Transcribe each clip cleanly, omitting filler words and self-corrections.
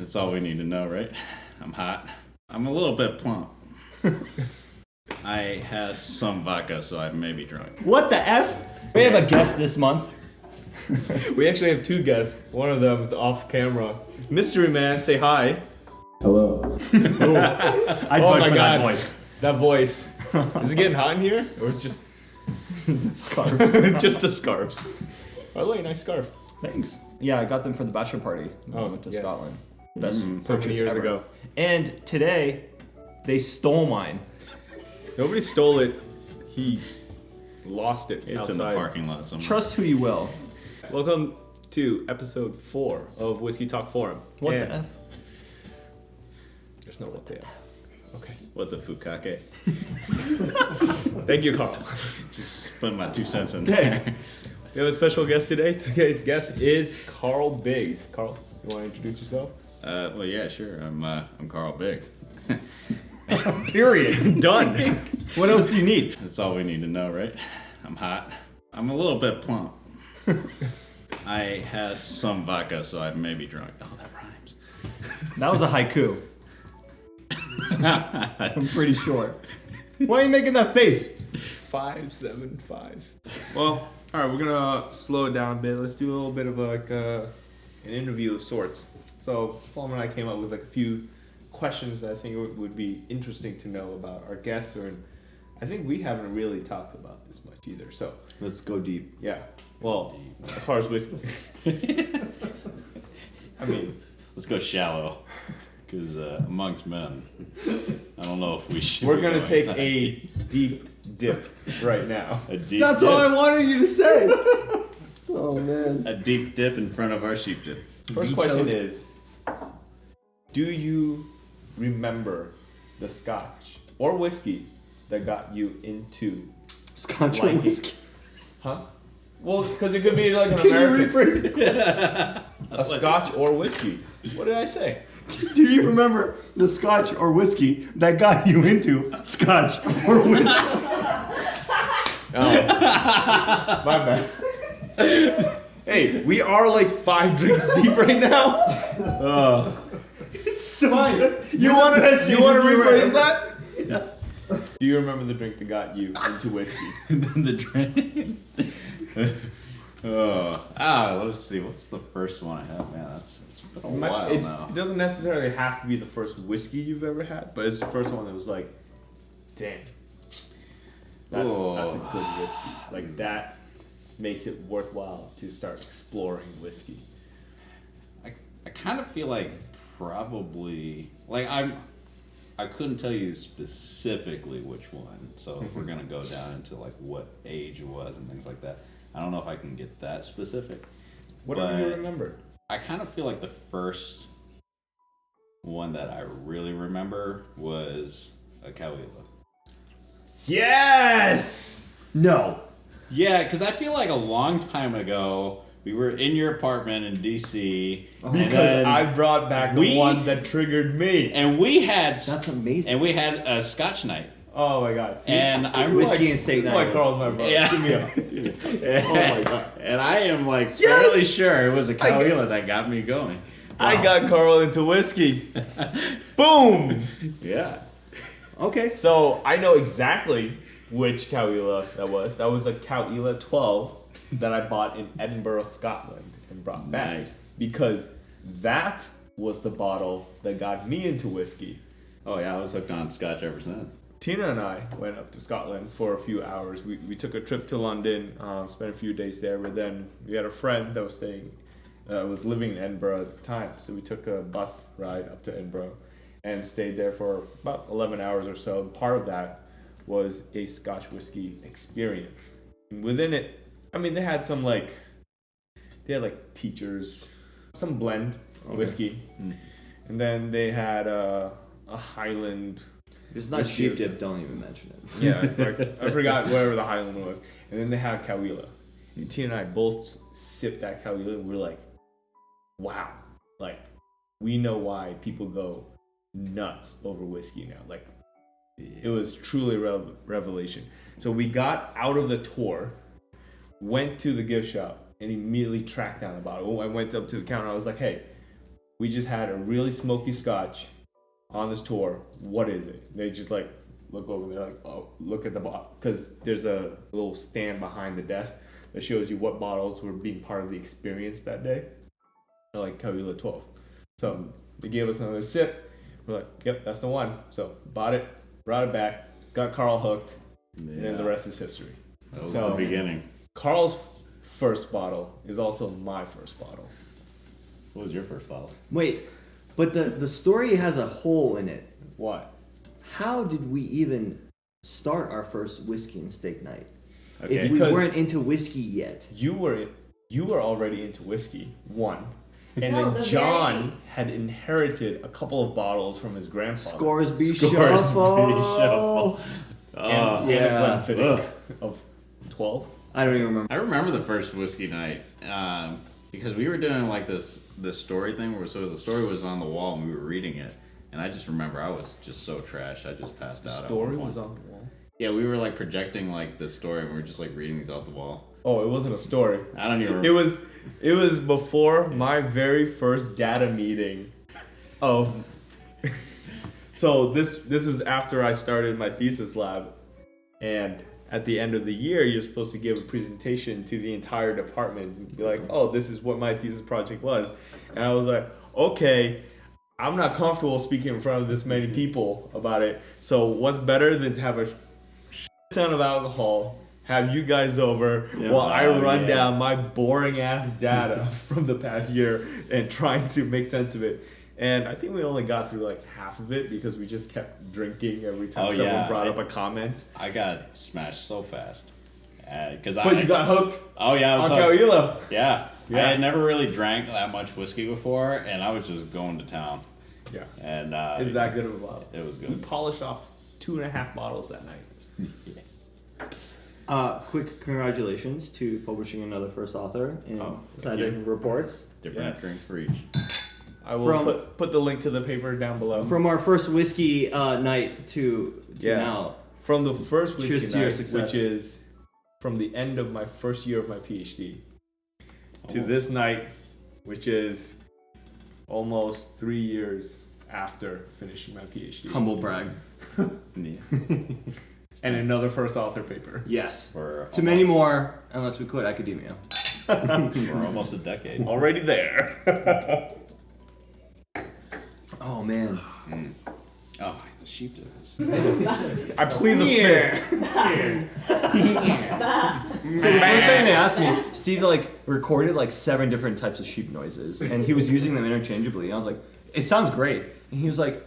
That's all we need to know, right? I'm hot. I'm a little bit plump. I had some vodka, so I may be drunk. What the F? We have a guest this month. We actually have two guests. One of them is off camera. Mystery Man, say hi. Hello. I'd Oh vote my for God. that voice. That voice. Is it getting hot in here? Or is it just Scarves. just the scarves? By the way, nice scarf. Thanks. Yeah, I got them for the bachelor party when I went to yeah. Scotland. Best So many purchase years ever. ago. And today, they stole mine. Nobody stole it. He lost it It's outside. in the parking lot somewhere. Trust who you will. Welcome to episode 4 of Whiskey Talk Forum. What And the F? There's no what the F. Okay. What the fukake? Thank you, Carl. Just put my 2 cents in Okay. there. We have a special guest today. Today's guest is Carl Biggs. Carl, you want to introduce yourself? Well, yeah, sure. I'm Carl Biggs. Period. Done. What else do you need? That's all we need to know, right? I'm hot. I'm a little bit plump. I had some vodka, so I may be drunk. Oh, that rhymes. That was a haiku. I'm pretty sure. Why are you making that face? 575. Well, all right, we're gonna slow it down a bit. Let's do a little bit of an interview of sorts. So, Paul and I came up with like a few questions that I think would be interesting to know about our guests, and I think we haven't really talked about this much either. So, Let's go deep. yeah. Well, as far as whiskey, I mean, Let's go shallow. Because amongst men, I don't know if we should. we're be gonna going take that a deep dip right now. a deep That's dip. all I wanted you to say. Oh, man. A deep dip in front of our sheep dip. First Vetoed. question is, do you remember the scotch or whiskey that got you into Scotch or liking? whiskey? Huh? Well, because it could be like an Can you American. rephrase it? A scotch or whiskey. What did I say? Do you remember the scotch or whiskey that got you into scotch or whiskey? Oh. My bad. Hey, we are like 5 drinks deep right now. So Fine. You want to rephrase that? Do you remember the drink that got you into whiskey? The drink. Let's see. What's the first one I had? Man, it's been a while now. It doesn't necessarily have to be the first whiskey you've ever had, but it's the first one that was like, damn, that's a good whiskey. Like that makes it worthwhile to start exploring whiskey. I kind of feel like probably like I couldn't tell you specifically which one. So if we're gonna go down into like what age it was and things like that, I don't know if I can get that specific. Whatever you But remember. I kind of feel like the first one that I really remember was a Cahuilla. Yes. No. Yeah, because I feel like a long time ago we were in your apartment in DC Because I brought back the one that triggered me. and we had That's amazing. and we had a Scotch night. Oh my god. See, And I'm Whiskey and steak this is why night. Carl's my brother. Yeah. Give me up. Oh my God. And I am like Yes! fairly sure it was a Cahuilla that got me going. I got Carl into whiskey. Boom. Yeah. Okay. So I know exactly which Cahuilla that was. That was a Cahuilla 12 that I bought in Edinburgh, Scotland, and brought back. Nice. Because that was the bottle that got me into whiskey. Oh yeah, I was hooked on Scotch ever since. Tina and I went up to Scotland for a few hours. We took a trip to London, spent a few days there, but then we had a friend that was living in Edinburgh at the time. So we took a bus ride up to Edinburgh and stayed there for about 11 hours or so. Part of that was a Scotch whiskey experience. And within it, I mean, they had teachers, some blend whiskey, and then they had a Highland. If it's not Whiskey sheep or dip, don't even mention it. Yeah, I forgot wherever the Highland was. And then they had Cahuilla. And Tina and I both sipped that Cahuilla and we were like, wow. Like, we know why people go nuts over whiskey now. Like, it was truly a revelation. So we got out of the tour, went to the gift shop, and immediately tracked down the bottle. I went up to the counter. I was like, hey, we just had a really smoky scotch on this tour. What is it? They just like look over. They're like, oh, look at the bottle, because there's a little stand behind the desk that shows you what bottles were being part of the experience that day. They're like Cahuilla 12. So they gave us another sip. We're like, yep, that's the one. So bought it, brought it back, got Carl hooked, and then the rest is history. That was So, the beginning. Carl's first bottle is also my first bottle. What was your first bottle? Wait, but the story has a hole in it. What? How did we even start our first whiskey and steak night? Okay. If we Because- weren't into whiskey yet. You were already into whiskey, one. And No, then the John had inherited a couple of bottles from his grandfather. Scoresby Scoresby Shuffle. Shuffle. And yeah. a Glenfiddich of 12. I don't even remember. I remember the first whiskey night because we were doing like this story thing where so the story was on the wall and we were reading it, and I just remember I was just so trash I just passed The out. story at one was point. on the wall. Yeah, we were like projecting like this story and we were just like reading these off the wall. Oh, it wasn't a story. I don't even remember. It was before my very first data meeting of so this was after I started my thesis lab, and at the end of the year you're supposed to give a presentation to the entire department and be like, oh, this is what my thesis project was. And I was like, okay, I'm not comfortable speaking in front of this many people about it, so what's better than to have a shit ton of alcohol, have you guys over while I run down my boring ass data from the past year and trying to make sense of it. And I think we only got through like half of it because we just kept drinking every time someone brought up a comment. I got smashed so fast. But you got hooked. Oh yeah, I was on hooked. Cahuilla. Yeah. I Yeah. had never really drank that much whiskey before, and I was just going to town. Yeah. And It's that good of a bottle. It was We good. polished off 2.5 bottles that night. Quick congratulations to publishing another first author in Scientific Reports. Different Yes. drink for each. I will From- put the link to the paper down below. From our first whiskey night to now. From the first Cheers whiskey to your night, success. which is from the end of my first year of my PhD, to Oh. this night, which is almost 3 years after finishing my PhD. Humble brag. Yeah. And another first author paper. Yes. For To many more, unless we quit academia. for almost a decade. Already there. Oh man. Oh, the sheep does. I plead the fifth. So the first thing they asked me, Steve like recorded like 7 different types of sheep noises, and he was using them interchangeably. And I was like, "It sounds great." And he was like,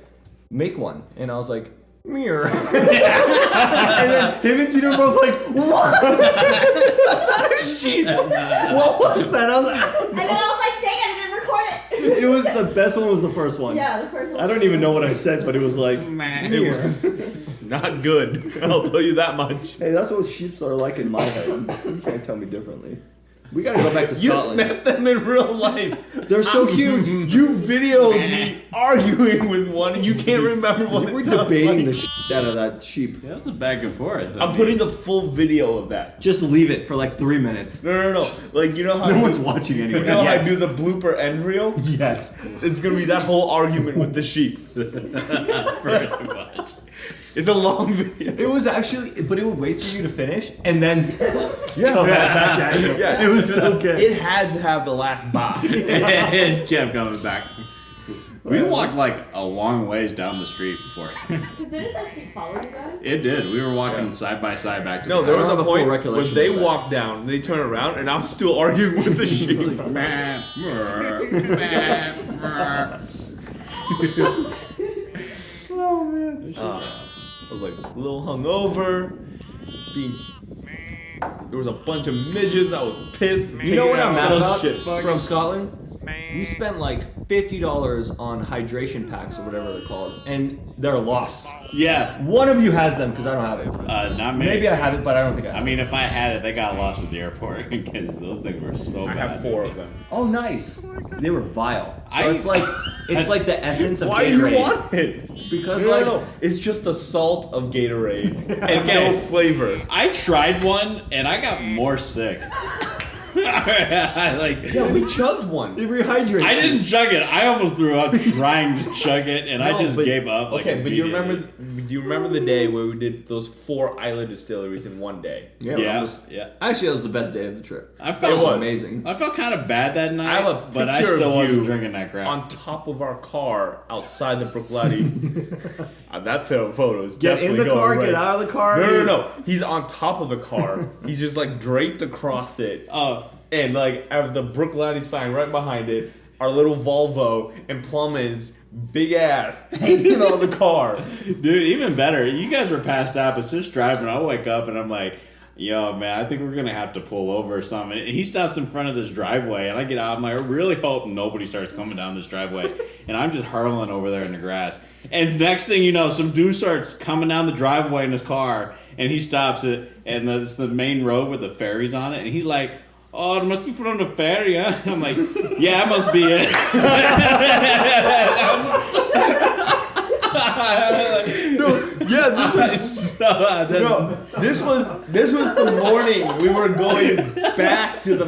"Make one." And I was like, "Meow." And then him and Tito were both like, "What? That's not a sheep. What was that?" I was like, And then I was like, dang, I didn't record it. "It was the best one. Was the first one." Yeah, the first one. I don't even know what I said, but it was like, It was not good. I'll tell you that much. "Hey, that's what sheeps are like in my head. You can't tell me differently." We gotta go back to You Scotland. met them in real life. They're so cute. You videoed me arguing with one, and you can't remember what We're it sounds debating like. the shit out of that sheep. That was a back and forth. I'm putting the full video of that. Just leave it for like 3 minutes. No. Like, you know how No I one's do, watching you anyway. know how I Yet. do the blooper end reel? Yes. It's gonna be that whole argument with the sheep. pretty much. It's a long video. It was actually, but it would wait for you to finish and then Yeah. come back at you. Yeah. It was so good. It had to have the last bop. It kept coming back. We walked like a long ways down the street before. Because didn't that sheep follow you guys? It did. We were walking side by side back to No, the there car. was have a a full point where recollection they of that. walked down, they turn around, and I'm still arguing with the sheep. Meh, meh, meh, meh. Oh man. I was like a little hungover, there was a bunch of midgets. I was pissed. You know what I'm mad taking about out shit. from Scotland? We spent like $50 on hydration packs or whatever they're called, and they're lost. Yeah, One of you has them because I don't have it. not me. Maybe I have it, but I don't think I have I mean, if I had it, they got lost at the airport because those things were so I bad. have 4 of them. Oh, nice. They were vile. So I- it's like the essence of Why do Gatorade. you want it? Because No, it's just the salt of Gatorade and no Okay. flavor. I tried one and I got more sick. Yeah, we chugged one. It rehydrates. I didn't chug it. I almost threw up trying to chug it, and I No, just but- gave up. Like, Okay, but do you immediately. remember the day where we did those 4 island distilleries in one day? Yeah. Yeah, yeah. Actually, that was the best day of the trip. I It felt was amazing. I felt kind of bad that night, I have a but I picture still of wasn't you drinking that crap. on top of our car outside the Bruichladdich. That photo is Get in definitely the going car, right. get out of the car. No. He's on top of the car. He's just like draped across it. And like I have the Bruichladdich sign right behind it, our little Volvo, and Plumman's big ass hanging on the car. Dude, even better. You guys were passed out, but since driving, I wake up and I'm like, yo, man, I think we're going to have to pull over or something. And he stops in front of this driveway, and I get out. I'm like, I really hope nobody starts coming down this driveway. And I'm just hurling over there in the grass. And next thing you know, some dude starts coming down the driveway in his car, and he stops it, and it's the main road with the ferries on it. And he's like, oh, it must be from the ferry, huh? And I'm like, yeah, it must be it. This was the morning we were going back to the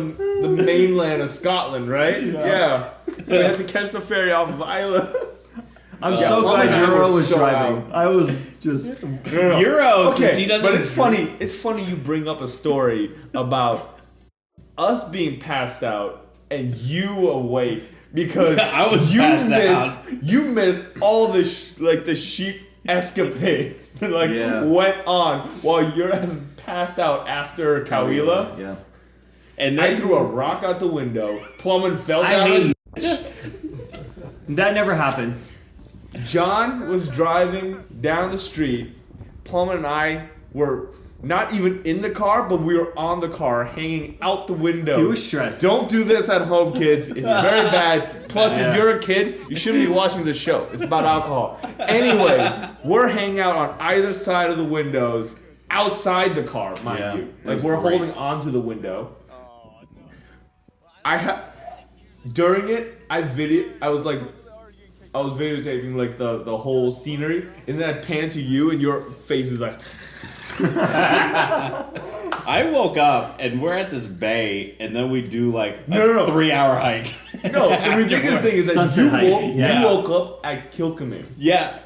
mainland of Scotland, right? Yeah. So we had to catch the ferry off of Isla. I'm so Plumman glad and I Euro were was so driving. out. I was just. Euro, since he doesn't. But it's funny. It's funny you bring up a story about us being passed out and you awake because I was you passed missed out. you missed all the the sheep escapades that went on while your ass passed out after Kawila. Yeah. And I then threw a rock out the window. Plumman fell I down. hate That never happened. John was driving down the street. Plumman and I were not even in the car, but we were on the car, hanging out the window. He was stressed. Don't do this at home, kids. It's very bad. Plus, if you're a kid, you shouldn't be watching this show. It's about alcohol. Anyway, we're hanging out on either side of the windows, outside the car, mind you. Like, we're holding onto the window. During it, I was videotaping like the whole scenery, and then I pan to you, and your face is like. I woke up and we're at this bay, and then we do like a No. 3-hour hike. No, the ridiculous thing is that Sunset hike. you woke up at Kilkamin. Yeah.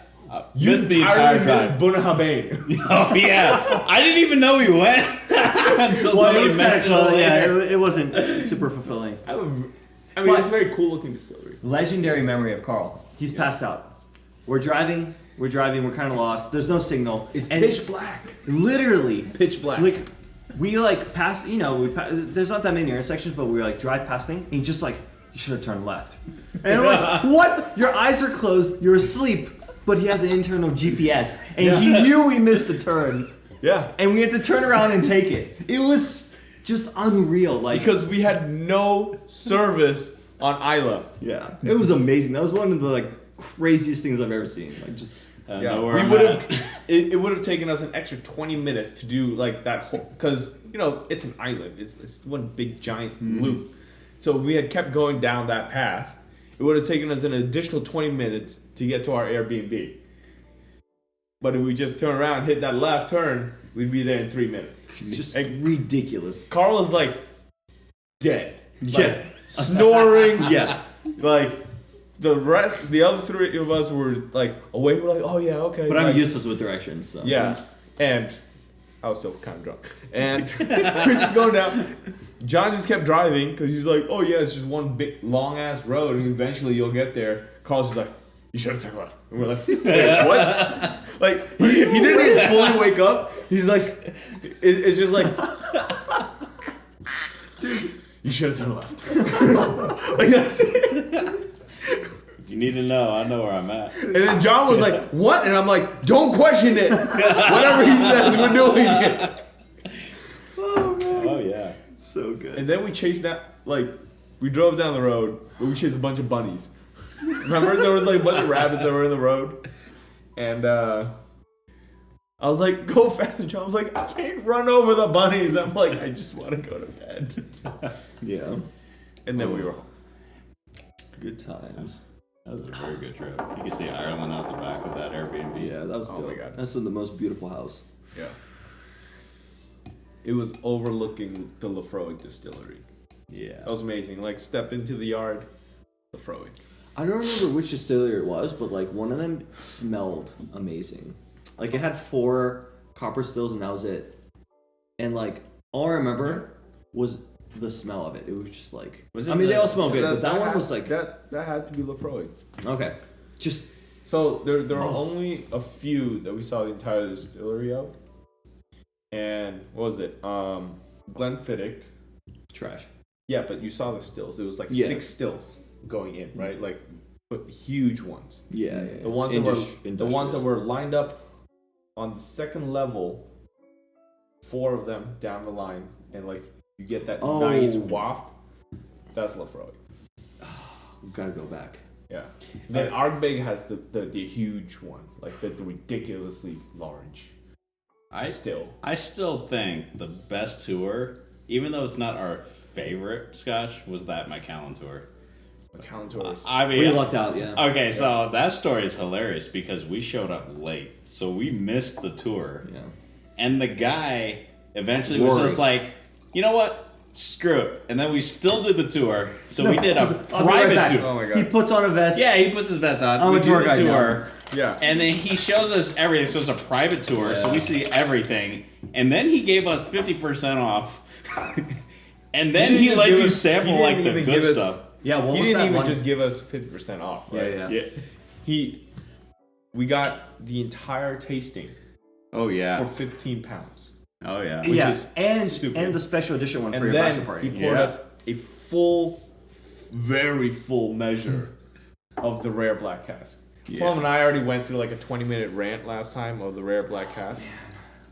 You Missed the entire entirely time. missed Bunnahabane. Oh yeah, I didn't even know we went until Well, it somebody was kind of mentioned cool. it. Yeah, later. it wasn't super fulfilling. I mean, But- it's a very cool looking distillery. Legendary memory of Carl. He's passed out. We're driving. We're kind of lost. There's no signal. It's And pitch black. Literally. Pitch black. Like, we like pass, there's not that many intersections, but we were like drive past thing, and he just like, you should have turned left. And I'm like, what? Your eyes are closed, you're asleep, but he has an internal GPS, and he knew we missed a turn, Yeah. and we had to turn around and take it. It was just unreal, like. Because we had no service on Isla. Yeah. It was amazing. That was one of the like craziest things I've ever seen. Like just. I Yeah, know where we I'm would at. have. It would have taken us an extra 20 minutes to do like that whole, because it's an island. It's one big giant loop. So if we had kept going down that path, it would have taken us an additional 20 minutes to get to our Airbnb. But if we just turn around, hit that left turn, we'd be there in 3 minutes. Just ridiculous. Carl is like dead. Like, Yeah. snoring. Yeah. Like. The other 3 of us were like awake. We're like, oh yeah, okay. But I'm like, useless with directions, so. Yeah, and I was still kind of drunk, and we're just going down. John just kept driving because he's like, oh yeah, it's just one big long ass road, and eventually you'll get there. Carl's just like, you should have turned left, and we're like, wait, what? Like he didn't even fully wake up. He's like, it's just like, dude, you should have turned left. Like that's it. You need to know. I know where I'm at. And then John was like, what? And I'm like, don't question it. Whatever he says, we're doing it. Oh yeah. So good. And then we chased that, we drove down the road, but we chased a bunch of bunnies. Remember, there was like a bunch of rabbits that were in the road? And I was like, go fast. And John was like, I can't run over the bunnies. I'm like, I just want to go to bed. Yeah. And then we were home. Good times. That was a very good trip. You can see Ireland out the back of that Airbnb. Yeah, that was Oh dope. my God. That's the most beautiful house. Yeah. It was overlooking the Lafroig distillery. Yeah. That was amazing. Like, step into the yard, Lefroy. I don't remember which distillery it was, but like one of them smelled amazing. Like it had 4 copper stills and that was it. And like all I remember was the smell of it. It was just like they all smell good, but that one was like that had to be Lefroy. okay. Just So there are only a few that we saw the entire distillery of. And what was it? Glenfiddich. trash. Yeah, but you saw the stills. It was like Yeah. 6 stills going in, right? Like, but huge ones. Yeah. The ones that were lined up on the second level, 4 of them down the line, and like you get that nice waft. That's Lefroy. Gotta go back. Yeah. Then Ardbeg has the huge one, like the ridiculously large. I still think the best tour, even though it's not our favorite Scotch, was that Macallan tour. Macallan tours. I mean, We lucked out, yeah. Okay, so that story is hilarious because we showed up late, so we missed the tour. Yeah. And the guy eventually was just like, you know what? Screw it. And then we still did the tour. So we did a I'll be right private back. tour. Oh my god. He puts on a vest. Yeah, he puts his vest on. I'm we a do tour the guide tour. Yeah. And then he shows us everything. So it's a private tour, so we see everything. And then he gave us 50% off. And then he let you sample like the good stuff. Yeah, what He was didn't that even one? just give us 50% off, right? Yeah. We got the entire tasting Oh yeah. for 15 pounds. Oh yeah. Yeah, is and stupid. and the special edition one for And your then bachelor party. he poured us a full, very full measure of the rare black cask. Yeah. Tom and I already went through like a 20-minute rant last time of the rare black cask.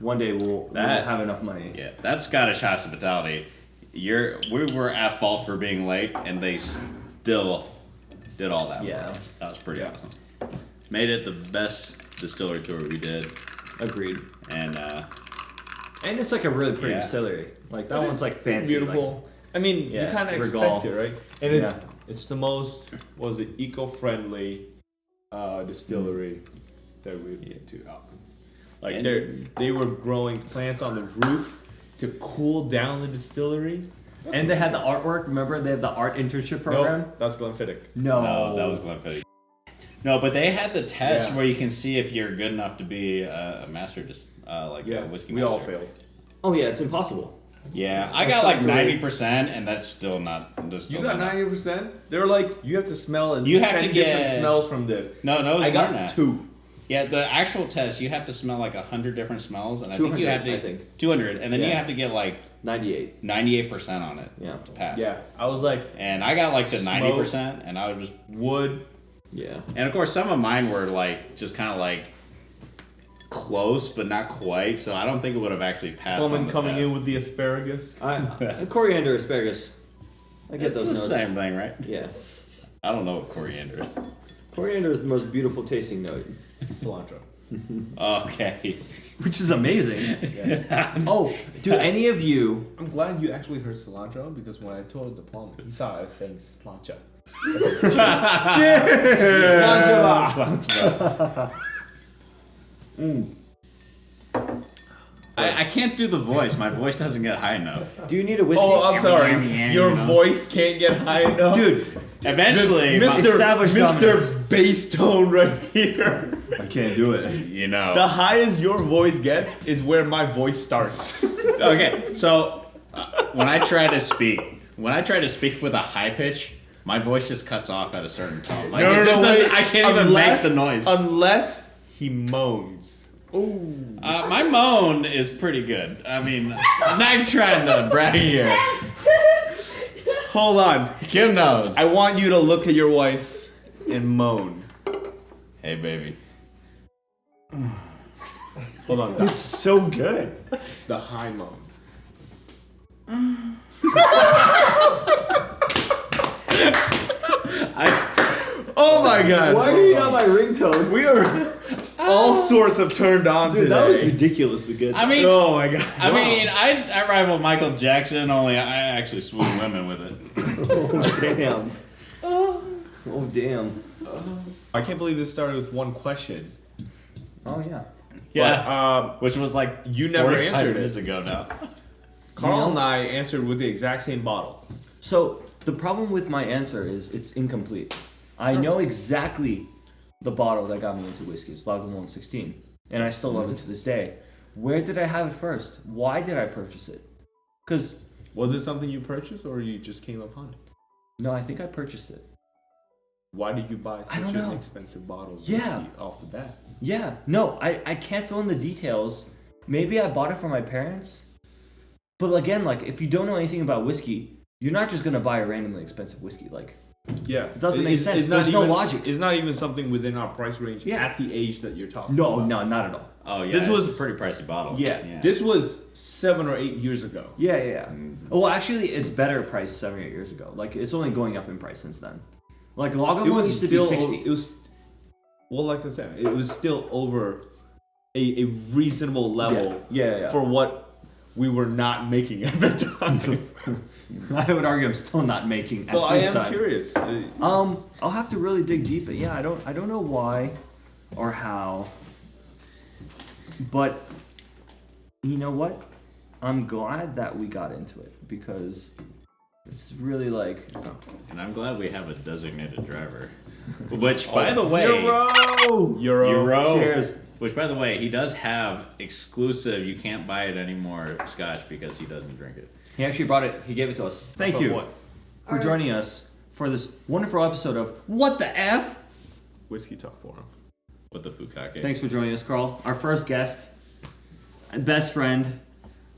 One day we'll have enough money. Yeah, that's Scottish hospitality. We were at fault for being late, and they still did all that. Yeah. For us. That was pretty awesome. Made it the best distillery tour we did, Agreed. and And it's like a really pretty Yeah. distillery. Like that It one's is. like It's fancy. beautiful. I mean, Yeah, you kind of Regal. expect it, right? And Yeah. it's the most eco-friendly distillery that we've been to. Like And- they were growing plants on the roof to cool down the distillery. And they had the artwork. Remember, they had the art internship program. Nope, that's Glenfiddich. no, that was Glenfiddich. No, but they had the test Yeah. where you can see if you're good enough to be a master, a whiskey we master. all failed. Oh yeah, it's impossible. Yeah, I got like 90%, and that's still not. You got 90%. They're like you have to smell and You have to different get- smells from this. No, it was I more got than that. 2. Yeah, the actual test, you have to smell like 100 different smells, and I think you 200, have to I think. 200, and then you Yeah. have to get like 98. 98% on it Yeah. to pass. Yeah, I was like And I got like the Smoke. 90%, and I was just, wood. Yeah. and of course some of mine were like just kind of like close, but not quite. So I don't think it would have actually passed. on Woman the coming test. in with the asparagus. Coriander, asparagus. I get It's those the notes. same thing, right? Yeah. I don't know what coriander is. Coriander is the most beautiful tasting note. Cilantro. Okay. Which is amazing. Oh, do any of you? I'm glad you actually heard cilantro because when I told the plumber, he thought I was saying slancha. I can't do the voice. My voice doesn't get high enough. Do you need a whiskey? Oh, I'm sorry. Yeah, Your you know. voice can't get high enough. Dude, Eventually, Established dominance. Mr. Bass Tone right here. I can't do it. you know. The highest your voice gets is where my voice starts. Okay, so when I try to speak with a high pitch, my voice just cuts off at a certain tone. Like it just doesn't, I can't even make the noise. Unless he moans. My moan is pretty good. I mean, I'm not trying to brag here. Hold on. Kim knows. I want you to look at your wife and moan. Hey, baby. Hold on. It's so good. The high moan. Oh my god. Why are you not my ringtone? We are all sorts of turned on Dude, today. that was ridiculously good. I mean, Oh my god. I rival Michael Jackson. Only I actually swoon women with it. Oh damn. Oh damn. I can't believe this started with one question. Oh yeah. Yeah, which was like You never 45 answered minutes it. ago now. Carl and I answered with the exact same bottle. So the problem with my answer is it's incomplete. I know exactly the bottle that got me into whiskey. It's Lagavulin 16, and I still love it to this day. Where did I have it first? Why did I purchase it? Because Was it something you purchased, or you just came upon it? no, I think I purchased it. Why did you buy I such don't an know. expensive bottle of Yeah. whiskey off the bat? Yeah, no, I can't fill in the details. Maybe I bought it for my parents. But again, like, if you don't know anything about whiskey, you're not just gonna buy a randomly expensive whiskey. Like, Yeah, it doesn't make sense. not There's no even- logic. It's not even something within our price range Yeah. at the age that you're talking no, about. no, not at all. Oh yeah, This it's was- a pretty pricey bottle. Yeah. This was 7 or 8 years ago. Yeah, yeah, yeah. Well, actually, it's better priced 7 or 8 years ago. Like, it's only going up in price since then. Like, Lagavulin used to be 60. It was, well, like I said, it was still over a reasonable level Yeah. for what we were not making at the time. I would argue I'm still not making So at I this am time. curious. I'll have to really dig deep, but yeah, I don't know why or how. But you know what? I'm glad that we got into it because it's really like And I'm glad we have a designated driver. Which, by the way, Euro. Cheers. Which, by the way, he does have exclusive. You can't buy it anymore. Scotch because he doesn't drink it. He actually brought it. He gave it to us. Thank But you what? for joining us for this wonderful episode of What the F. Whiskey Talk Forum. With the fukake. Thanks for joining us, Carl. Our first guest and best friend.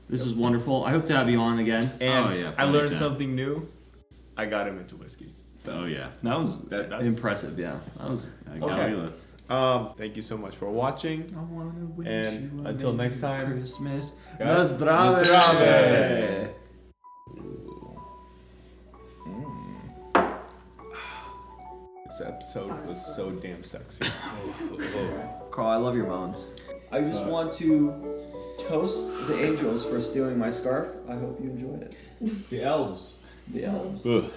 This is wonderful. I hope to have you on again. And Oh, yeah, I learned anytime. something new. I got him into whiskey. Oh yeah. That was That's- impressive. Yeah, that was. Okay. Thank you so much for watching. I wanna wish And you a until Merry next time, Christmas. guys, Na na zdravé. This episode was so damn sexy. Carl, I love your moans. I just want to toast the angels for stealing my scarf. I hope you enjoyed it. The elves. The elves. Ugh.